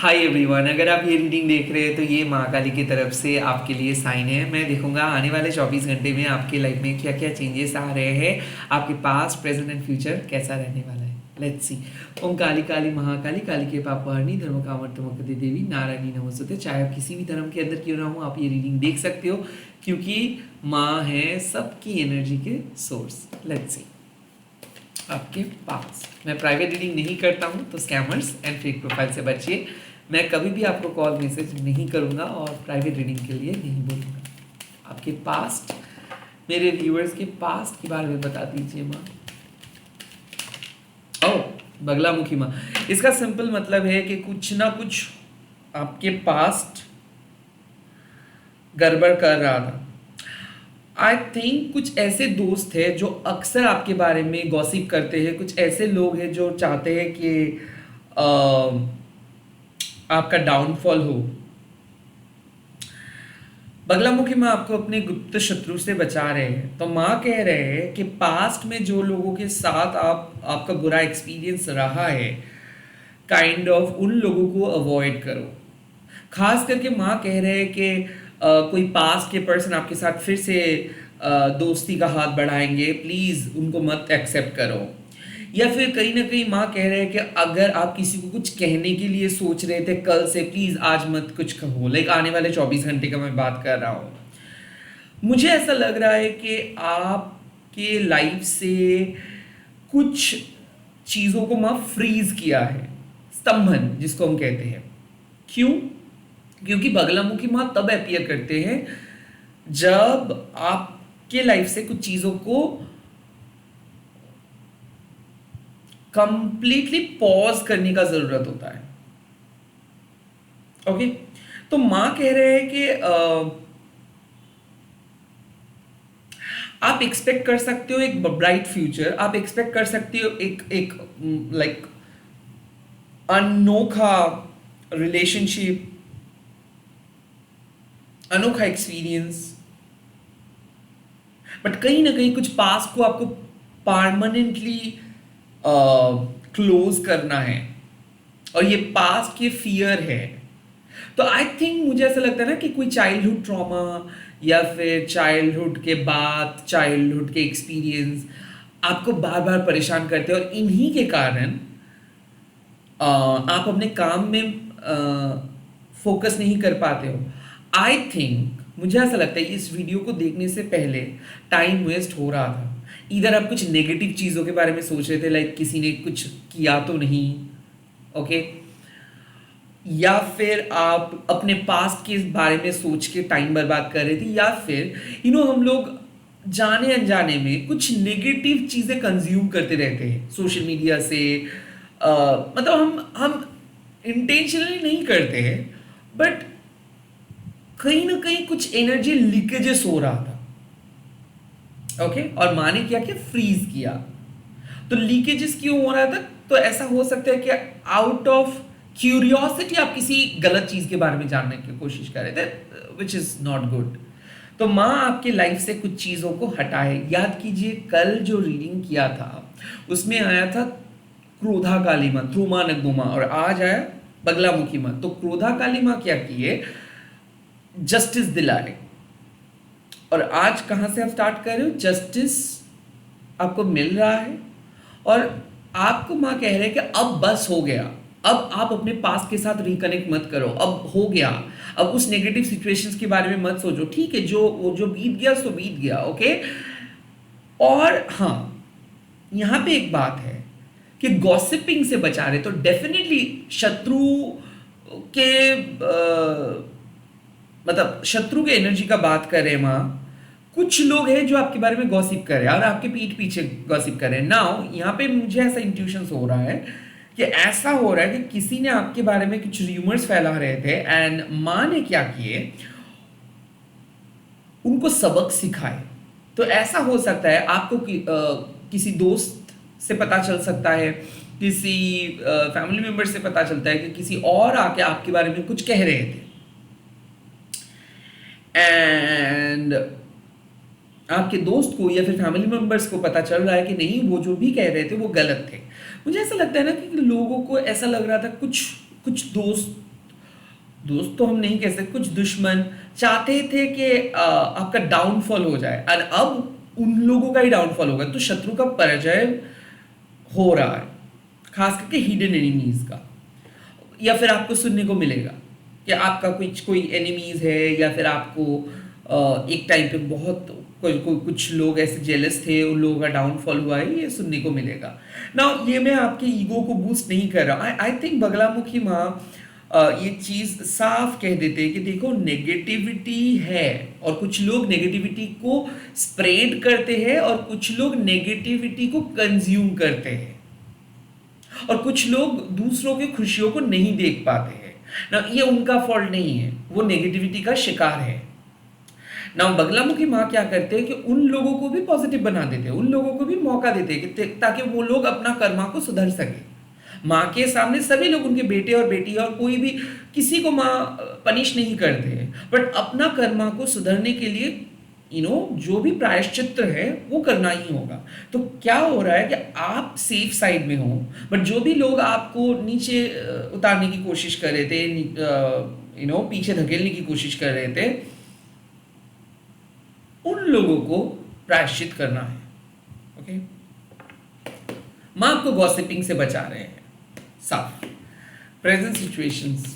Hi everyone, अगर आप ये रीडिंग देख रहे हैं तो ये महाकाली की तरफ से आपके लिए साइन है। मैं देखूंगा आने वाले 24 घंटे में आपकी लाइफ में क्या क्या चेंजेस आ रहे हैं, आपके पास्ट प्रेजेंट एंड फ्यूचर कैसा रहने वाला है। Let's see. ओम काली काली महाकाली, काली के पापहरणी, धर्म कामर्तमकति देवी, नारायणी नमोस्तुते। चाहे आप किसी भी धर्म के अंदर क्यों ना हो, आप ये रीडिंग देख सकते हो क्योंकि माँ है सबकी एनर्जी के सोर्स। लेट्स सी आपके पास। मैं प्राइवेट रीडिंग नहीं करता हूँ, तो स्कैमर्स एंड फेक प्रोफाइल से बचिए। मैं कभी भी आपको कॉल मैसेज नहीं करूँगा और प्राइवेट रीडिंग के लिए नहीं बोलूँगा। आपके पास्ट, मेरे व्यूअर्स के पास्ट के बारे में बता दीजिए माँ। ओह, बगलामुखी माँ। इसका सिंपल मतलब है कि कुछ ना कुछ आपके पास्ट गड़बड़ कर रहा था। आई थिंक कुछ ऐसे दोस्त हैं जो अक्सर आपके बारे में गॉसिप करते हैं। कुछ ऐसे लोग हैं जो चाहते हैं कि आपका डाउनफॉल हो। बगलामुखी माँ आपको अपने गुप्त शत्रु से बचा रहे हैं। तो माँ कह रहे हैं कि पास्ट में जो लोगों के साथ आपका बुरा एक्सपीरियंस रहा है, काइंड ऑफ उन लोगों को अवॉइड करो। खास करके माँ कह रहे हैं कि कोई पास्ट के पर्सन आपके साथ फिर से दोस्ती का हाथ बढ़ाएंगे, प्लीज़ उनको मत एक्सेप्ट करो। या फिर कहीं ना कहीं माँ कह रहे हैं कि अगर आप किसी को कुछ कहने के लिए सोच रहे थे कल से, प्लीज़ आज मत कुछ कहो। लाइक आने वाले 24 घंटे का मैं बात कर रहा हूँ। मुझे ऐसा लग रहा है कि आपके लाइफ से कुछ चीज़ों को माँ फ्रीज किया है, स्तंभन जिसको हम कहते हैं। क्यों? क्योंकि बगलामुखी माँ तब अपीयर करते हैं जब आपके लाइफ से कुछ चीज़ों को कंप्लीटली पॉज करने का जरूरत होता है। ओके, तो मां कह रहे हैं कि आप एक्सपेक्ट कर सकते हो एक ब्राइट फ्यूचर। आप एक्सपेक्ट कर सकते हो एक एक लाइक अनोखा रिलेशनशिप, अनोखा एक्सपीरियंस। बट कहीं ना कहीं कुछ पास्ट को आपको परमानेंटली क्लोज करना है और ये पास्ट के फियर है। तो आई थिंक मुझे ऐसा लगता है ना कि कोई चाइल्डहुड ट्रॉमा या फिर चाइल्डहुड के बाद चाइल्डहुड के एक्सपीरियंस आपको बार बार परेशान करते हैं और इन्हीं के कारण आप अपने काम में फोकस नहीं कर पाते हो। आई थिंक मुझे ऐसा लगता है इस वीडियो को देखने से पहले टाइम वेस्ट हो रहा था। इधर आप कुछ नेगेटिव चीज़ों के बारे में सोच रहे थे, लाइक किसी ने कुछ किया तो नहीं, ओके, या फिर आप अपने पास्ट के बारे में सोच के टाइम बर्बाद कर रहे थे, या फिर हम लोग जाने अनजाने में कुछ नेगेटिव चीज़ें कंज्यूम करते रहते हैं सोशल मीडिया से। मतलब हम इंटेंशनली नहीं करते हैं, बट कहीं ना कहीं कुछ एनर्जी लीकेजेस हो रहा था। ओके, और माने क्या क्या फ्रीज किया। तो लीकेजेस क्यों हो रहा था? तो ऐसा हो सकता है कि आउट ऑफ क्यूरियोसिटी आप किसी गलत चीज के बारे में जानने की कोशिश कर रहे थे, विच इज नॉट गुड। तो माँ आपके लाइफ से कुछ चीजों को हटाए। याद कीजिए कल जो रीडिंग किया था उसमें आया था क्रोधा काली माँ, ध्रुमा नगुमा, और आज आया बगलामुखी माँ। तो क्रोधा काली माँ क्या किए? जस्टिस दिलाए। और आज कहां से आप स्टार्ट कर रहे हो? जस्टिस आपको मिल रहा है और आपको मां कह रहे हैं कि अब बस हो गया। अब आप अपने पास्ट के साथ रिकनेक्ट मत करो, अब हो गया। अब उस नेगेटिव सिचुएशंस के बारे में मत सोचो। ठीक है, जो बीत गया सो बीत गया। ओके, और हाँ, यहां पे एक बात है कि गॉसिपिंग से बचा रहे तो डेफिनेटली शत्रु के मतलब शत्रु के एनर्जी का बात कर रहे हैं माँ। कुछ लोग हैं जो आपके बारे में गॉसिप कर रहे हैं और आपके पीठ पीछे गॉसिप कर रहे हैं। नाउ यहाँ पे मुझे ऐसा इंट्यूशंस हो रहा है कि ऐसा हो रहा है कि किसी ने आपके बारे में कुछ र्यूमर्स फैला रहे थे एंड माँ ने क्या किए, उनको सबक सिखाए। तो ऐसा हो सकता है आपको किसी दोस्त से पता चल सकता है, किसी फैमिली मेंबर से पता चलता है कि किसी और आके आपके बारे में कुछ कह रहे थे एंड आपके दोस्त को या फिर फैमिली मेंबर्स को पता चल रहा है कि नहीं, वो जो भी कह रहे थे वो गलत थे। मुझे ऐसा लगता है ना कि लोगों को ऐसा लग रहा था, कुछ कुछ दोस्त दोस्त तो हम नहीं कह सकते, कुछ दुश्मन चाहते थे कि आपका डाउनफॉल हो जाए, और अब उन लोगों का ही डाउनफॉल होगा, तो शत्रु का पराजय हो रहा है, खास करके हिडन एनिमीज का। या फिर आपको सुनने को मिलेगा कि आपका कोई एनिमीज है, या फिर आपको एक टाइम पे बहुत कुछ लोग ऐसे जेलस थे, उन लोगों का डाउनफॉल हुआ है, ये सुनने को मिलेगा ना। ये मैं आपके ईगो को बूस्ट नहीं कर रहा। आई थिंक बगलामुखी माँ ये चीज़ साफ कह देते हैं कि देखो नेगेटिविटी है, और कुछ लोग नेगेटिविटी को स्प्रेड करते हैं, और कुछ लोग नेगेटिविटी को कंज्यूम करते हैं, और कुछ लोग दूसरों की खुशियों को नहीं देख पाते हैं ना। ये उनका फॉल्ट नहीं है, वो नेगेटिविटी का शिकार है ना। बगलामुखी माँ क्या करते हैं कि उन लोगों को भी पॉजिटिव बना देते हैं, उन लोगों को भी मौका देते हैं कि ताकि वो लोग अपना कर्मा को सुधर सके। माँ के सामने सभी लोग, उनके बेटे और बेटी और कोई भी, किसी को माँ पनिश नहीं करते हैं, बट अपना कर्मा को सुधरने के लिए जो भी प्रायश्चित्र है वो करना ही होगा। तो क्या हो रहा है कि आप सेफ साइड में हो, बट जो भी लोग आपको नीचे उतारने की कोशिश कर रहे थे, पीछे धकेलने की कोशिश कर रहे थे, उन लोगों को प्रायश्चित करना है। ओके, माँ आपको गॉसिपिंग से बचा रहे हैं, साफ। प्रेजेंट सिचुएशंस,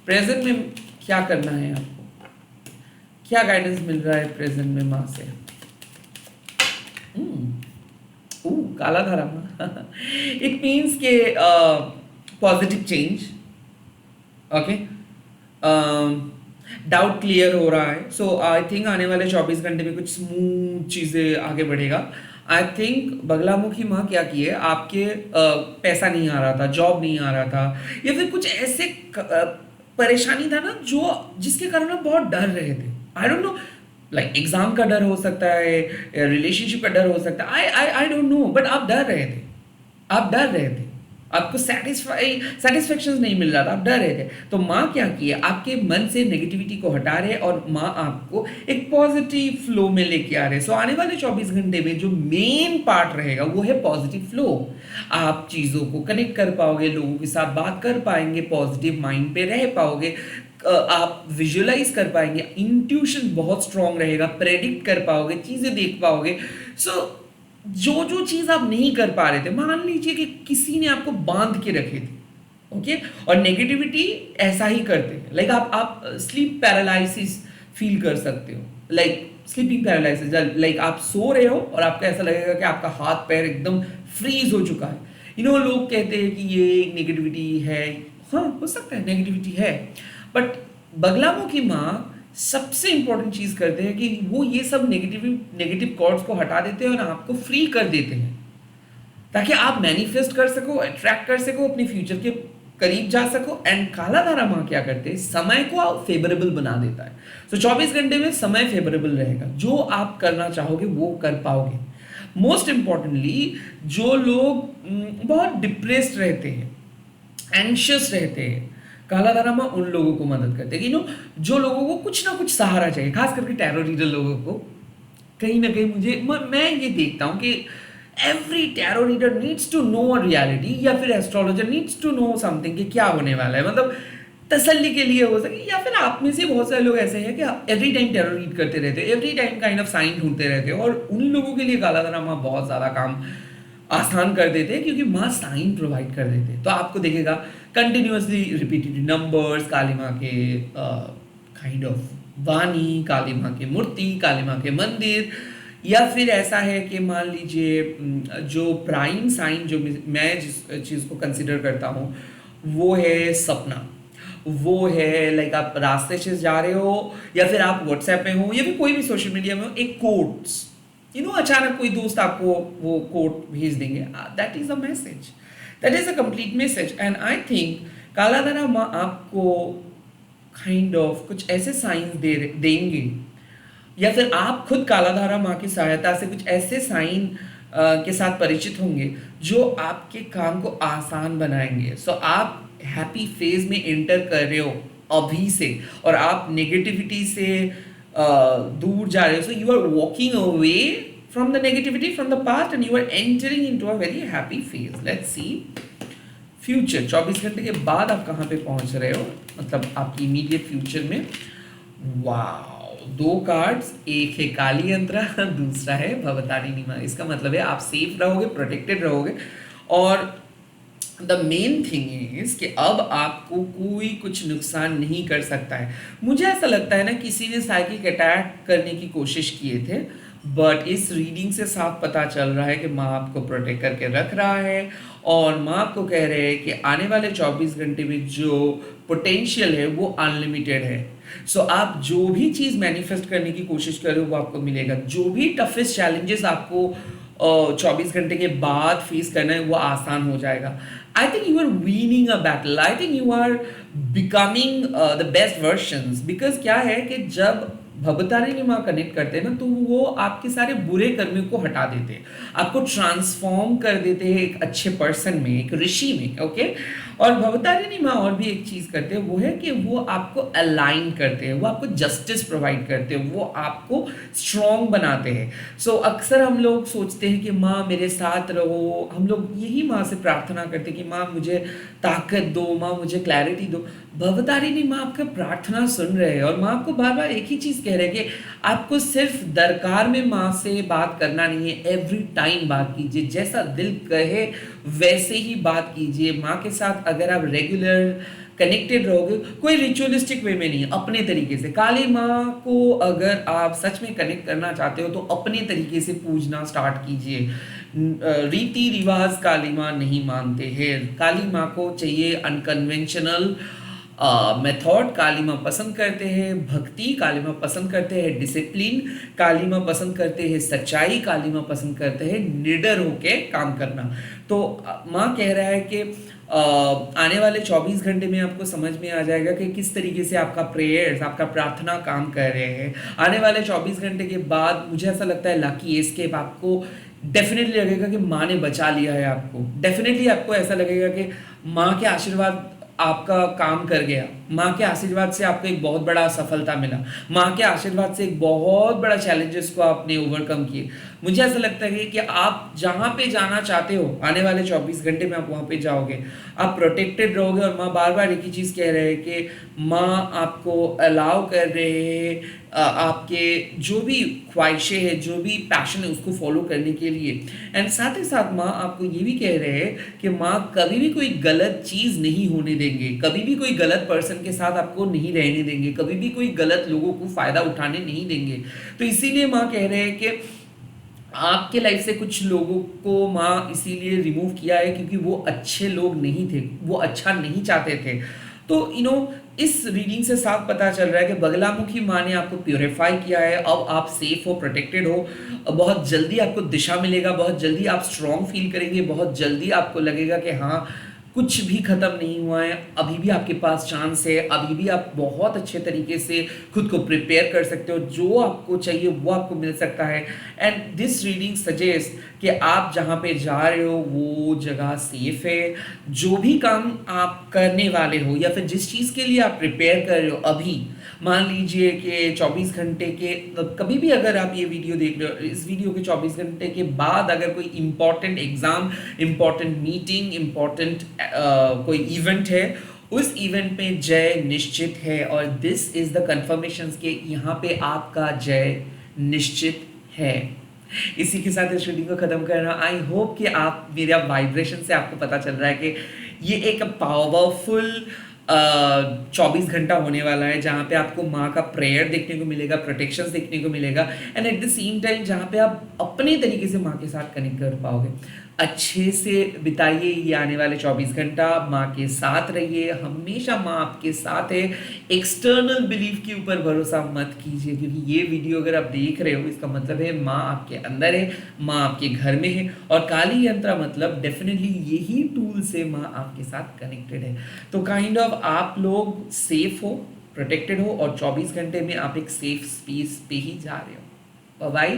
प्रेजेंट में क्या करना है आपको, क्या गाइडेंस मिल रहा है प्रेजेंट में माँ से। काला धारा माँ इट मीन्स के positive change. Okay, doubt clear हो रहा है। सो आई थिंक आने वाले 24 घंटे में कुछ स्मूथ चीज़ें आगे बढ़ेगा। आई थिंक बगलामुखी माँ क्या किए, आपके पैसा नहीं आ रहा था, जॉब नहीं आ रहा था, या फिर कुछ ऐसे परेशानी था ना जो जिसके कारण आप बहुत डर रहे थे। I don't know, like exam का डर हो सकता है, रिलेशनशिप का डर हो सकता है, आई डोंट नो, बट आप डर रहे थे, आप डर रहे थे, आपको सेटिस्फेक्शन नहीं मिल रहा था, आप डर रहे थे। तो माँ क्या किए, आपके मन से नेगेटिविटी को हटा रहे, और माँ आपको एक पॉजिटिव फ्लो में लेके आ रहे। सो आने वाले 24 घंटे में जो मेन पार्ट रहेगा वो है पॉजिटिव फ्लो। आप चीज़ों को कनेक्ट कर पाओगे, लोगों के साथ बात कर पाएंगे, पॉजिटिव माइंड पे रह पाओगे, आप विजुअलाइज कर पाएंगे, इंट्यूशन बहुत स्ट्रांग रहेगा, प्रेडिक्ट कर पाओगे, चीज़ें देख पाओगे। सो जो चीज़ आप नहीं कर पा रहे थे, मान लीजिए कि किसी ने आपको बांध के रखे थे, ओके, और नेगेटिविटी ऐसा ही करते हैं। लाइक आप स्लीप पैरालिसिस फील कर सकते हो, लाइक स्लीपिंग पैरालिसिस, लाइक आप सो रहे हो और आपको ऐसा लगेगा कि आपका हाथ पैर एकदम फ्रीज हो चुका है। लोग कहते हैं कि ये नेगेटिविटी है, हाँ हो सकता है नेगेटिविटी है, बट बगलामुखी माँ सबसे इंपॉर्टेंट चीज़ करते हैं कि वो ये सब नेगेटिव कॉर्ड्स को हटा देते हैं और आपको फ्री कर देते हैं, ताकि आप मैनिफेस्ट कर सको, अट्रैक्ट कर सको, अपने फ्यूचर के करीब जा सको। एंड काला धारा माँ क्या करते हैं, समय को फेवरेबल बना देता है। तो 24 घंटे में समय फेवरेबल रहेगा, जो आप करना चाहोगे वो कर पाओगे। मोस्ट इंपॉर्टेंटली, जो लोग बहुत डिप्रेस्ड रहते हैं, एंशियस रहते हैं, काला धारा माँ उन लोगों को मदद करते हैं कि जो लोगों को कुछ ना कुछ सहारा चाहिए, खास करके टैरो रीडर लोगों को। कहीं ना कहीं मैं ये देखता हूँ कि every tarot reader needs to know a reality, या फिर astrologer needs to know something कि क्या होने वाला है, मतलब तसल्ली के लिए हो सके। या फिर आप में से बहुत सारे लोग ऐसे हैं कि एवरी टाइम टैरो रीड करते रहते हैं, every time kind of sine ढूंढते रहते हैं, और उन लोगों के लिए काला धारा माँ बहुत ज़्यादा काम आसान कर देते हैं, क्योंकि माँ साइन प्रोवाइड कर देते हैं। तो आपको देखेगा कंटिन्यूसली रिपीटेड नंबर्स, काली माँ के काइंड ऑफ वाणी, काली माँ की मूर्ति, काली माँ के मंदिर, या फिर ऐसा है कि मान लीजिए जो प्राइम साइन जो मैं जिस चीज़ को कंसिडर करता हूँ वो है सपना। वो है लाइक आप रास्ते से जा रहे हो, या फिर आप व्हाट्सएप में हो, या फिर कोई भी सोशल मीडिया में हो, एक कोट्स अचानक कोई दोस्त आपको वो कोट भेज देंगे, that is a message, that is a complete message. And I think काला धारा माँ आपको काइंड ऑफ कुछ ऐसे साइंस देंगे, या फिर आप खुद काला धारा माँ की सहायता से कुछ ऐसे साइन के साथ परिचित होंगे जो आपके काम को आसान बनाएंगे। सो आप हैप्पी फेज में एंटर कर रहे हो अभी से, और आप नेगेटिविटी से दूर जा रहे हो। So you are walking away from the negativity from the past, and you are entering into a very happy phase. Let's see future 24 घंटे के बाद आप कहाँ पे पहुंच रहे हो, मतलब आपकी इमीडिएट फ्यूचर में। वाओ, दो कार्ड्स, एक है काली यंत्रा दूसरा है भवतारिणी। इसका मतलब है आप सेफ रहोगे, प्रोटेक्टेड रहोगे। और द मेन थिंग इज कि अब आपको कोई कुछ नुकसान नहीं कर सकता है। मुझे ऐसा लगता है ना, किसी ने साइकिक अटैक करने की कोशिश किए थे, बट इस रीडिंग से साफ पता चल रहा है कि माँ आपको प्रोटेक्ट करके रख रहा है। और माँ आपको कह रहे हैं कि आने वाले 24 घंटे में जो पोटेंशियल है वो अनलिमिटेड है। सो आप जो भी चीज़ मैनिफेस्ट करने की कोशिश कर रहे हो वो आपको मिलेगा। जो भी टफेस्ट चैलेंजेस आपको 24 घंटे के बाद फेस करना है वो आसान हो जाएगा। I think you are winning a battle, I think you are becoming the best versions. Because क्या है कि जब भवतारिणी माँ कनेक्ट करते हैं ना, तो वो आपके सारे बुरे कर्मियों को हटा देते हैं, आपको ट्रांसफॉर्म कर देते हैं एक अच्छे पर्सन में, एक ऋषि में। ओके, और भवतारिणी माँ और भी एक चीज़ करते हैं, वो है कि वो आपको अलाइन करते हैं, वो आपको जस्टिस प्रोवाइड करते हैं, वो आपको स्ट्रॉन्ग बनाते हैं। सो अक्सर हम लोग सोचते हैं कि माँ मेरे साथ रहो, हम लोग यही माँ से प्रार्थना करते हैं कि माँ मुझे ताकत दो, माँ मुझे क्लैरिटी दो। भवतारिणी माँ आपका प्रार्थना सुन रहे हैं और माँ आपको बार बार एक ही चीज़ कह रहे हैं कि आपको सिर्फ दरकार में माँ से बात करना नहीं है, एवरी टाइम बात कीजिए, जैसा दिल कहे वैसे ही बात कीजिए। माँ के साथ अगर आप रेगुलर कनेक्टेड रहोगे, कोई रिचुअलिस्टिक वे में नहीं, अपने तरीके से। काली माँ को अगर आप सच में कनेक्ट करना चाहते हो तो अपने तरीके से पूजना स्टार्ट कीजिए। रीति रिवाज काली माँ नहीं मानते हैं, काली माँ को चाहिए अनकन्वेंशनल मेथड। काली माँ पसंद करते हैं भक्ति, काली माँ पसंद करते हैं डिसिप्लिन, काली माँ पसंद करते हैं सच्चाई, काली माँ पसंद करते हैं निडर होके काम करना। तो माँ कह रहा है कि आने वाले 24 घंटे में आपको समझ में आ जाएगा कि किस तरीके से आपका प्रेयर्स, आपका प्रार्थना काम कर रहे हैं। आने वाले 24 घंटे के बाद मुझे ऐसा लगता है लकी एस्केप आपको डेफिनेटली लगेगा कि माँ ने बचा लिया है आपको। डेफिनेटली आपको ऐसा लगेगा कि माँ के आशीर्वाद आपका काम कर गया, माँ के आशीर्वाद से आपको एक बहुत बड़ा सफलता मिला, माँ के आशीर्वाद से एक बहुत बड़ा चैलेंजेस को आपने ओवरकम किए। मुझे ऐसा लगता है कि आप जहाँ पे जाना चाहते हो आने वाले 24 घंटे में आप वहाँ पे जाओगे, आप प्रोटेक्टेड रहोगे। और माँ बार बार एक ही चीज़ कह रहे हैं कि माँ आपको अलाउ कर रहे हैं आपके जो भी ख्वाहिशें हैं, जो भी पैशन है उसको फॉलो करने के लिए। एंड साथ ही साथ माँ आपको ये भी कह रहे हैं कि माँ कभी भी कोई गलत चीज़ नहीं होने देंगे, कभी भी कोई गलत पर्सन के साथ आपको नहीं रहने देंगे, कभी भी कोई गलत लोगों को फ़ायदा उठाने नहीं देंगे। तो इसीलिए माँ कह रहे हैं कि आपके लाइफ से कुछ लोगों को माँ इसीलिए रिमूव किया है क्योंकि वो अच्छे लोग नहीं थे, वो अच्छा नहीं चाहते थे। तो इस रीडिंग से साफ पता चल रहा है कि बगलामुखी माँ ने आपको प्योरीफाई किया है। अब आप सेफ हो, प्रोटेक्टेड हो, बहुत जल्दी आपको दिशा मिलेगा, बहुत जल्दी आप स्ट्रॉन्ग फील करेंगे, बहुत जल्दी आपको लगेगा कि हाँ कुछ भी ख़त्म नहीं हुआ है, अभी भी आपके पास चांस है, अभी भी आप बहुत अच्छे तरीके से खुद को प्रिपेयर कर सकते हो, जो आपको चाहिए वो आपको मिल सकता है। एंड दिस रीडिंग सजेस्ट कि आप जहाँ पे जा रहे हो वो जगह सेफ है। जो भी काम आप करने वाले हो या फिर जिस चीज़ के लिए आप प्रिपेयर कर रहे हो अभी, मान लीजिए कि 24 घंटे के कभी भी अगर आप ये वीडियो देख रहे हो, इस वीडियो के 24 घंटे के बाद अगर कोई important exam, important meeting, important कोई इवेंट है, उस इवेंट में जय निश्चित है। और दिस इज द कंफर्मेशन कि यहाँ पे आपका जय निश्चित है। इसी के साथ इस रीडिंग को खत्म कर रहा हूँ। आई होप कि आप मेरा वाइब्रेशन से आपको पता चल रहा है कि ये एक पावरफुल 24 घंटा होने वाला है जहाँ पे आपको माँ का प्रेयर देखने को मिलेगा, प्रोटेक्शन देखने को मिलेगा, and at the same time जहाँ पे आप अपने तरीके से माँ के साथ कनेक्ट कर पाओगे। अच्छे से बिताइए ये आने वाले 24 घंटा, माँ के साथ रहिए, हमेशा माँ आपके साथ है। एक्सटर्नल बिलीफ के ऊपर भरोसा मत कीजिए, क्योंकि ये वीडियो अगर आप देख रहे हो इसका मतलब है माँ आपके अंदर है, माँ आपके घर में है। और काली यंत्र मतलब डेफिनेटली यही टूल से माँ आपके साथ कनेक्टेड है। तो काइंड ऑफ आप लोग सेफ हो, प्रोटेक्टेड हो, और 24 घंटे में आप एक सेफ स्पेस पे ही जा रहे हो। Bye,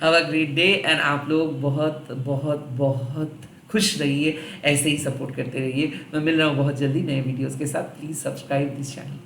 have a great day. And आप लोग बहुत बहुत बहुत खुश रहिए, ऐसे ही सपोर्ट करते रहिए। मैं मिल रहा हूँ बहुत जल्दी नए वीडियोस के साथ। Please subscribe this channel.